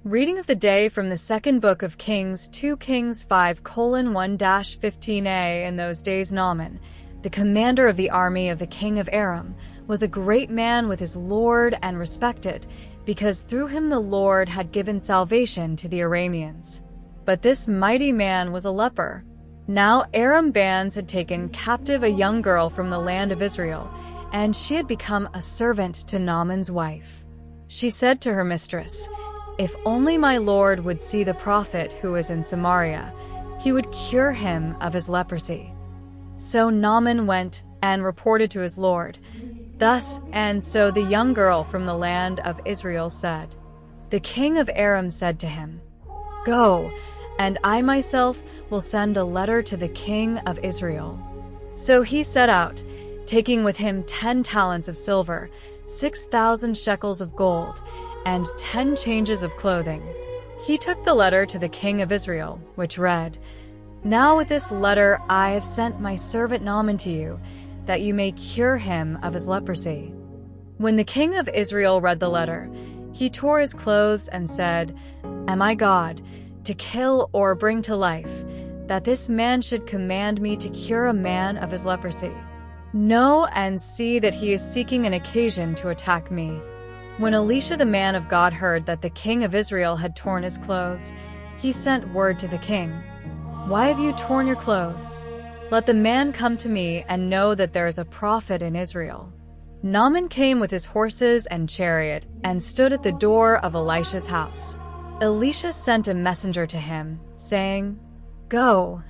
Reading of the day from the second book of Kings, 2 Kings 5:1-15a. In those days Naaman, the commander of the army of the king of Aram, was a great man with his lord and respected, because through him the Lord had given salvation to the Arameans. But this mighty man was a leper. Now Aram bands had taken captive a young girl from the land of Israel, and she had become a servant to Naaman's wife. She said to her mistress, "If only my lord would see the prophet who is in Samaria, he would cure him of his leprosy." So Naaman went and reported to his lord. Thus and so the young girl from the land of Israel said. The king of Aram said to him, "Go, and I myself will send a letter to the king of Israel." So he set out, taking with him 10 talents of silver, 6,000 shekels of gold, and 10 changes of clothing. He took the letter to the king of Israel, which read, "Now with this letter I have sent my servant Naaman to you, that you may cure him of his leprosy." When the king of Israel read the letter, he tore his clothes and said, "Am I God, to kill or bring to life, that this man should command me to cure a man of his leprosy? Know and see that he is seeking an occasion to attack me." When Elisha the man of God heard that the king of Israel had torn his clothes, he sent word to the king, "Why have you torn your clothes? Let the man come to me and know that there is a prophet in Israel." Naaman came with his horses and chariot and stood at the door of Elisha's house. Elisha sent a messenger to him, saying, "Go,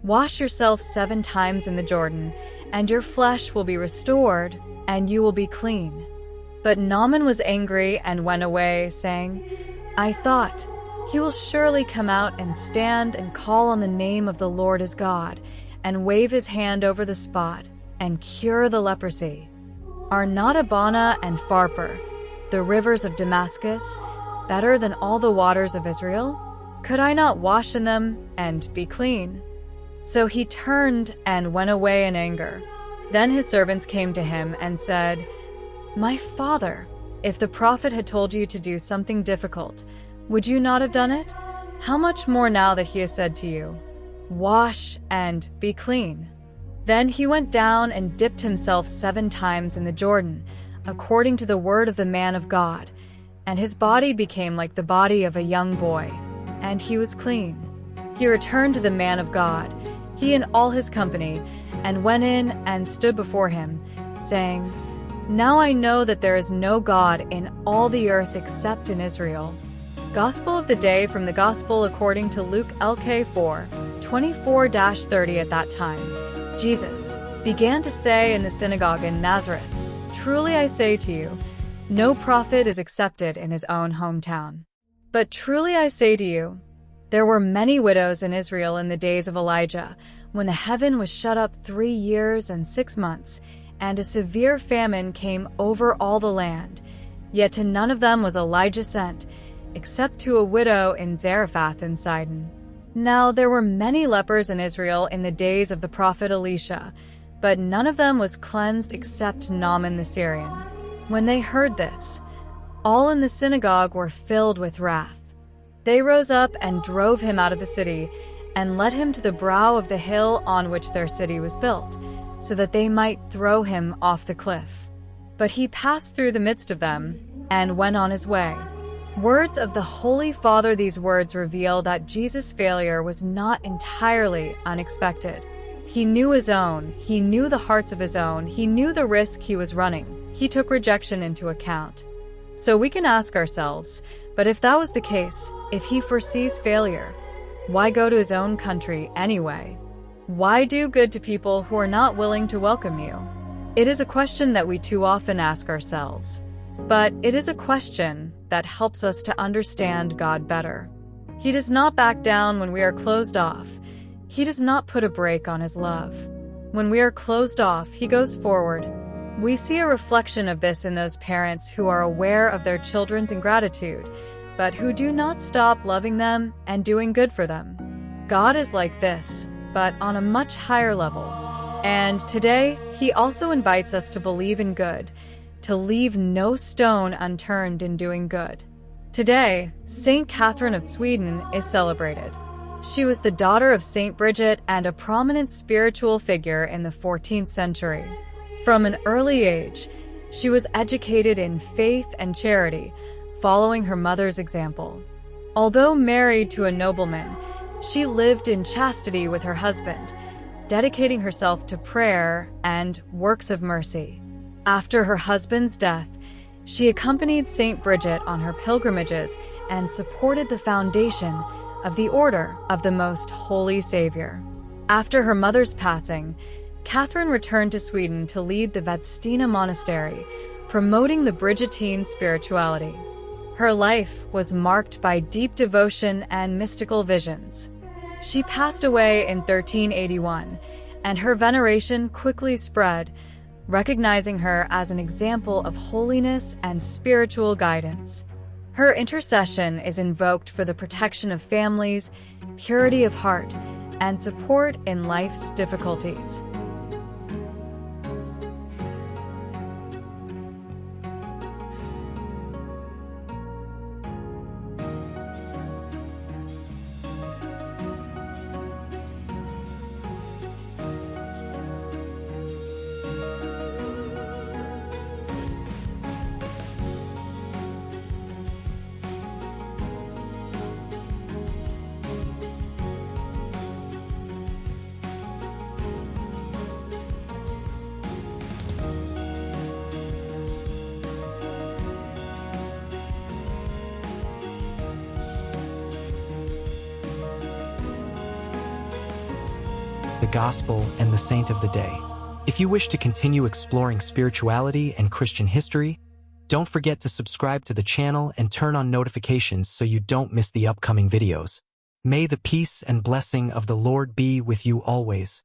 wash yourself 7 times in the Jordan, and your flesh will be restored, and you will be clean." But Naaman was angry and went away, saying, "I thought, he will surely come out and stand and call on the name of the Lord his God, and wave his hand over the spot, and cure the leprosy. Are not Abana and Pharpar, the rivers of Damascus, better than all the waters of Israel? Could I not wash in them and be clean?" So he turned and went away in anger. Then his servants came to him and said, "My father, if the prophet had told you to do something difficult, would you not have done it? How much more now that he has said to you, 'Wash and be clean'?" Then he went down and dipped himself 7 times in the Jordan, according to the word of the man of God, and his body became like the body of a young boy, and he was clean. He returned to the man of God, he and all his company, and went in and stood before him, saying, "Now I know that there is no God in all the earth except in Israel." Gospel of the day from the Gospel according to Luke LK 4:24-30. At that time, Jesus began to say in the synagogue in Nazareth, "Truly I say to you, no prophet is accepted in his own hometown. But truly I say to you, there were many widows in Israel in the days of Elijah, when the heaven was shut up 3 years and 6 months, and a severe famine came over all the land. Yet to none of them was Elijah sent, except to a widow in Zarephath in Sidon. Now there were many lepers in Israel in the days of the prophet Elisha, but none of them was cleansed except Naaman the Syrian." When they heard this, all in the synagogue were filled with wrath. They rose up and drove him out of the city, and led him to the brow of the hill on which their city was built, so that they might throw him off the cliff. But he passed through the midst of them, and went on his way. Words of the Holy Father. These words reveal that Jesus' failure was not entirely unexpected. He knew his own, he knew the hearts of his own, he knew the risk he was running. He took rejection into account. So we can ask ourselves, but if that was the case, if he foresees failure, why go to his own country anyway? Why do good to people who are not willing to welcome you? It is a question that we too often ask ourselves, but it is a question that helps us to understand God better. He does not back down when we are closed off. He does not put a brake on his love. When we are closed off, he goes forward. We see a reflection of this in those parents who are aware of their children's ingratitude, but who do not stop loving them and doing good for them. God is like this, but on a much higher level. And today, he also invites us to believe in good, to leave no stone unturned in doing good, Today, Saint Catherine of Sweden is celebrated. She was the daughter of Saint Bridget and a prominent spiritual figure in the 14th century. From an early age, she was educated in faith and charity, following her mother's example. Although married to a nobleman, she lived in chastity with her husband, dedicating herself to prayer and works of mercy. After her husband's death, she accompanied Saint Bridget on her pilgrimages and supported the foundation of the Order of the Most Holy Savior. After her mother's passing, Catherine returned to Sweden to lead the Vadstena Monastery, promoting the Brigittine spirituality. Her life was marked by deep devotion and mystical visions. She passed away in 1381, and her veneration quickly spread, recognizing her as an example of holiness and spiritual guidance. Her intercession is invoked for the protection of families, purity of heart, and support in life's difficulties. The Gospel, and the Saint of the Day. If you wish to continue exploring spirituality and Christian history, don't forget to subscribe to the channel and turn on notifications so you don't miss the upcoming videos. May the peace and blessing of the Lord be with you always.